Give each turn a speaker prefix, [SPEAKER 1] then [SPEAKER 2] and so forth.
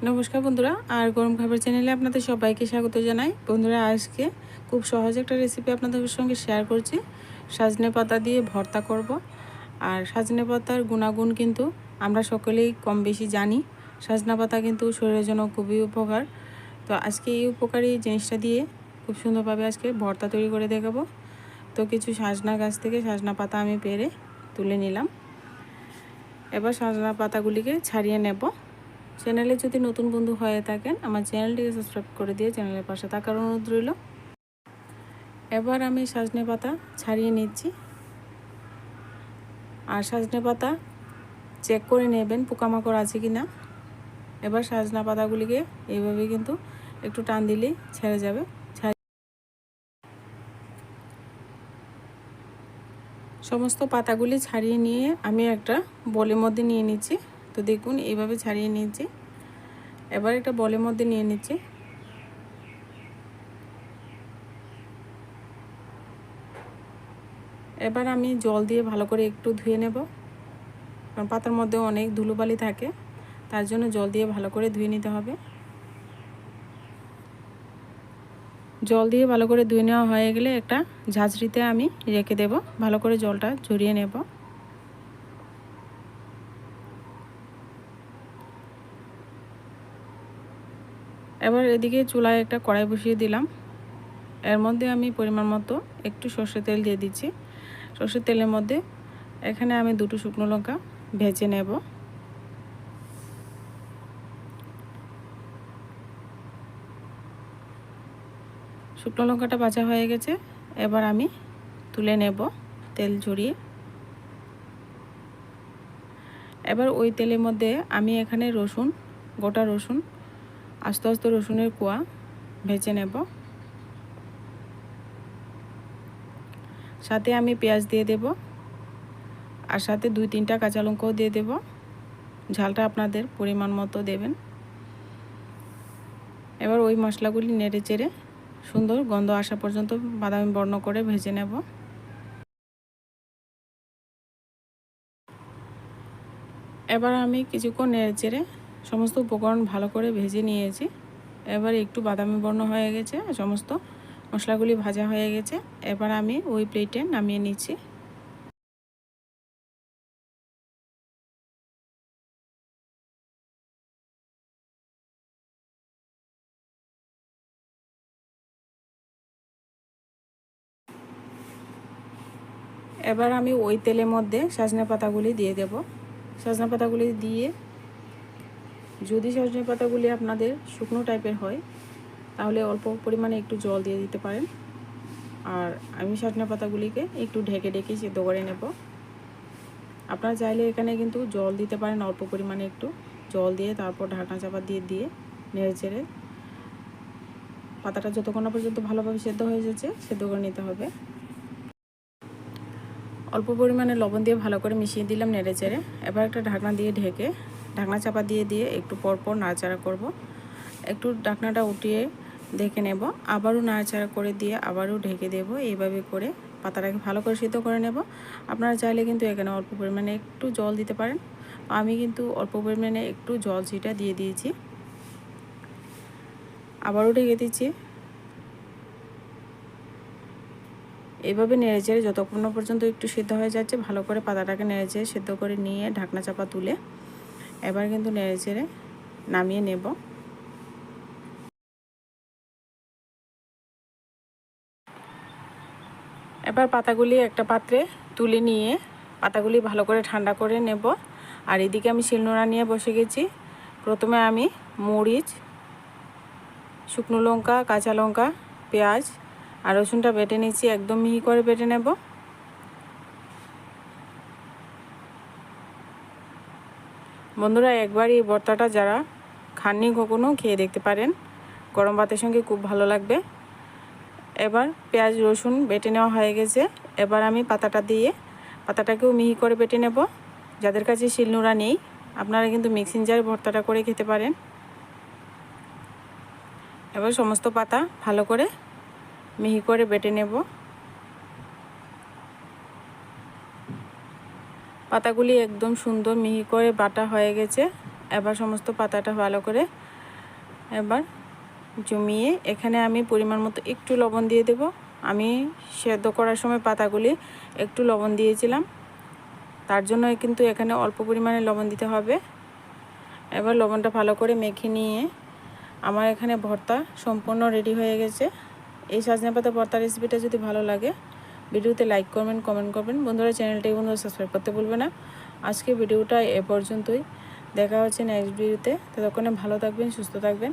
[SPEAKER 1] নমস্কার বন্ধুরা, আর গরম খাবার চ্যানেলে আপনাদের সবাইকে স্বাগত জানাই। বন্ধুরা, আজকে খুব সহজ একটা রেসিপি আপনাদের সঙ্গে শেয়ার করছি। সজনে পাতা দিয়ে ভর্তা করব। আর সজনে পাতার গুণাগুণ কিন্তু আমরা সকলেই কম বেশি জানি। সজনে পাতা কিন্তু শরীরের জন্য খুবই উপকার। তো আজকে এই উপকারী জিনিসটা দিয়ে খুব সুন্দরভাবে আজকে ভর্তা তৈরি করে দেখাবো। তো কিছু সজনা গাছ থেকে সজনা পাতা আমি পেরে তুলে নিলাম। এবার সজনা পাতাগুলিকে ছাড়িয়ে নেব। চ্যানেলে যদি নতুন বন্ধু হয়ে থাকেন, আমার চ্যানেলটিকে সাবস্ক্রাইব করে দিয়ে চ্যানেলের পাশে থাকার অনুরোধ রইল। এবার আমি সজনে পাতা ছাড়িয়ে নিচ্ছি। আর সজনে পাতা চেক করে নেবেন পোকামাকড় আছে কি না। এবার সজনা পাতাগুলিকে এইভাবে কিন্তু একটু টান দিলেই ছেড়ে যাবে। সমস্ত পাতাগুলি ছাড়িয়ে নিয়ে আমি একটা বলের মধ্যে নিয়ে নিচ্ছি। তো দেখুন এইভাবে ছাড়িয়ে নিয়েছি। এবার একটা বলের মধ্যে নিয়ে নিচ্ছি। এবার আমি জল দিয়ে ভালো করে একটু ধুয়ে নেব, কারণ পাতার মধ্যে অনেক ধুলোবালি থাকে, তার জন্য জল দিয়ে ভালো করে ধুয়ে নিতে হবে। জল দিয়ে ভালো করে ধুয়ে নেওয়া হয়ে গেলে একটা ঝাঁঝরিতে আমি রেখে দেব, ভালো করে জলটা ঝরিয়ে নেব। এবার এদিকে চুলায় একটা কড়াই বসিয়ে দিলাম। এর মধ্যে আমি পরিমাণ মতো একটু সর্ষের তেল দিয়ে দিচ্ছি। সর্ষের তেলের মধ্যে এখানে আমি দুটো শুকনো লঙ্কা ভেজে নেব। শুকনো লঙ্কাটা ভাজা হয়ে গেছে, এবার আমি তুলে নেব তেল ঝরিয়ে। এবার ওই তেলের মধ্যে আমি এখানে রসুন, গোটা রসুন, আস্তে আস্তে রসুনের কোয়া ভেজে নেব। সাথে আমি পেঁয়াজ দিয়ে দেব, আর সাথে 2-3টা কাঁচা লঙ্কাও দিয়ে দেব। ঝালটা আপনাদের পরিমাণ মতো দেবেন। এবার ওই মশলাগুলি নেড়ে চেড়ে সুন্দর গন্ধ আসা পর্যন্ত বাদামি বর্ণ করে ভেজে নেব। এবার আমি কিছুক্ষণ নেড়ে চেড়ে সমস্ত উপকরণ ভালো করে ভেজে নিয়েছি। এবার একটু বাদামি বর্ণ হয়ে গেছে, সমস্ত মশলাগুলি ভাজা হয়ে গেছে। এবার আমি ওই প্লেটে নামিয়ে নিচ্ছি। এবার আমি ওই তেলের মধ্যে সজনে পাতাগুলি দিয়ে দেব। সজনে পাতাগুলি দিয়ে, যদি সজনে পাতাগুলি আপনাদের শুকনো টাইপের হয় তাহলে অল্প পরিমাণে একটু জল দিয়ে দিতে পারেন। আর আমি সজনে পাতাগুলিকে একটু ঢেকে ঢেকে সিদ্ধ করে নেব। আপনারা চাইলে এখানে কিন্তু জল দিতে পারেন, অল্প পরিমাণে একটু জল দিয়ে তারপর ঢাকনা চাপা দিয়ে নেড়ে চেড়ে পাতাটা যতক্ষণ না পর্যন্ত ভালোভাবে সেদ্ধ হয়ে যাচ্ছে সেদ্ধ করে নিতে হবে। অল্প পরিমাণে লবণ দিয়ে ভালো করে মিশিয়ে দিলাম নেড়ে চেড়ে। এবার একটা ঢাকনা দিয়ে ঢেকে ঢাকনা চাপা দিয়ে একটু পরপর নাড়াচাড়া করব। একটু ঢাকনাটা উঠিয়ে দেখে নেব, আবারও নাড়াচাড়া করে দিয়ে আবারও ঢেকে দেব। এইভাবে করে পাতাটাকে ভালো করে সিদ্ধ করে নেব। আপনারা চাইলে কিন্তু এখানে অল্প পরিমাণে একটু জল দিতে পারেন। আমি কিন্তু অল্প পরিমাণে একটু জল ছিটা দিয়ে দিয়েছি। আবারও ঢেকে দিচ্ছি। এইভাবে নেড়েচেড়ে যতক্ষণ পর্যন্ত একটু সিদ্ধ হয়ে যাচ্ছে ভালো করে পাতাটাকে নেড়েচেড়ে সিদ্ধ করে নিয়ে ঢাকনা চাপা তুলে এবার কিন্তু নেড়েচেড়ে নামিয়ে নেব। এবার পাতাগুলি একটা পাত্রে তুলে নিয়ে পাতাগুলি ভালো করে ঠান্ডা করে নেব। আর এদিকে আমি শিলনোড়া নিয়ে বসে গেছি। প্রথমে আমি মরিচ, শুকনো লঙ্কা, কাঁচা লঙ্কা, পেঁয়াজ আর রসুনটা বেটে নিচ্ছি, একদম মিহি করে বেটে নেব। বন্ধুরা, একবার এই ভর্তাটা যারা খাননি কখনো খেয়ে দেখতে পারেন, গরম ভাতের সঙ্গে খুব ভালো লাগবে। এবার পেঁয়াজ রসুন বেটে নেওয়া হয়ে গেছে। এবার আমি পাতাটাকেও মিহি করে বেটে নেব। যাদের কাছে শিলনোড়া নেই আপনারা কিন্তু মিক্সিং জারে ভর্তাটা করে খেতে পারেন। এবার সমস্ত পাতা ভালো করে মিহি করে বেটে নেব। পাতাগুলি একদম সুন্দর মিহি করে বাটা হয়ে গেছে। এবার সমস্ত পাতাটা ভালো করে এবার জমিয়ে এখানে আমি পরিমাণ মতো একটু লবণ দিয়ে দেব। আমি সেদ্ধ করার সময় পাতাগুলি একটু লবণ দিয়েছিলাম, তার জন্য কিন্তু এখানে অল্প পরিমাণে লবণ দিতে হবে। এবার লবণটা ভালো করে মেখে নিয়ে আমার এখানে ভর্তা সম্পূর্ণ রেডি হয়ে গেছে। এই সজনে পাতা ভর্তা রেসিপিটা যদি ভালো লাগে ভিডিওতে লাইক করবেন, কমেন্ট করবেন। বন্ধুরা চ্যানেলটি বন্ধুরা সাবস্ক্রাইব করতে ভুলবে না। আজকে ভিডিওটা এ পর্যন্তই, দেখা হচ্ছে নেক্সট ভিডিওতে। ততক্ষণে ভালো থাকবেন, সুস্থ থাকবেন।